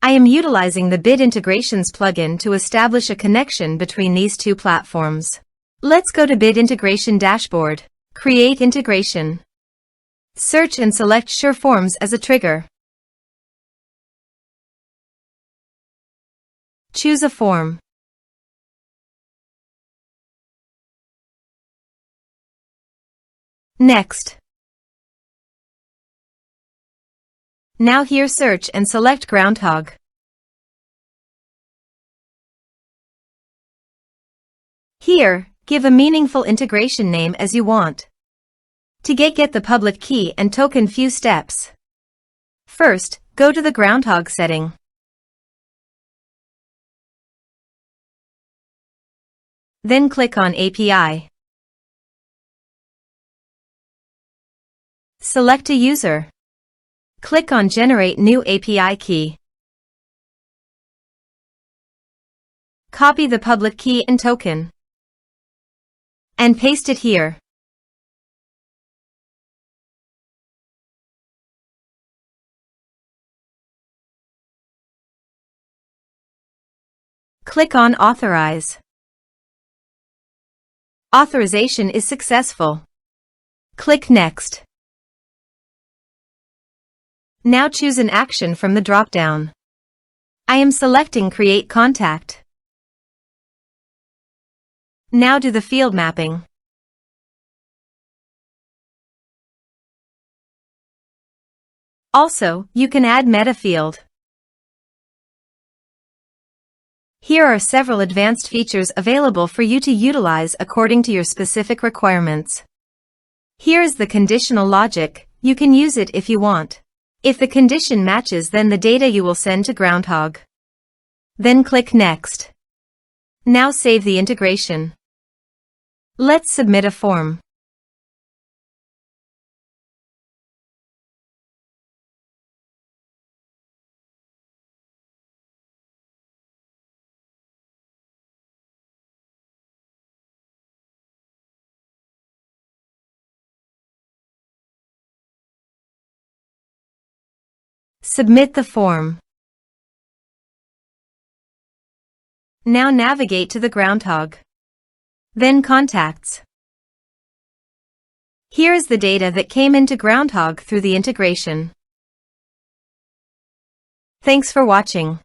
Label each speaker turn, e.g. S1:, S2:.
S1: I am utilizing the Bit Integrations plugin to establish a connection between these two platforms. Let's go to Bit Integration Dashboard. Create integration. Search and select SureForms as a trigger. Choose a form. Next. Now here search and select Groundhogg. Here, give a meaningful integration name as you want. To get the public key and token few steps. First, go to the Groundhogg setting. Then click on API. Select a user. Click on Generate New API Key. Copy the public key and token. And paste it here. Click on Authorize. Authorization is successful. Click Next. Now choose an action from the drop-down. I am selecting Create Contact. Now do the field mapping. Also, you can add meta field. Here are several advanced features available for you to utilize according to your specific requirements. Here is the conditional logic. You can use it if you want. If the condition matches, then the data you will send to Groundhogg. Then click Next. Now save the integration. Let's submit a form. Submit the form. Now navigate to the Groundhogg. Then Contacts. Here is the data that came into Groundhogg through the integration. Thanks for watching.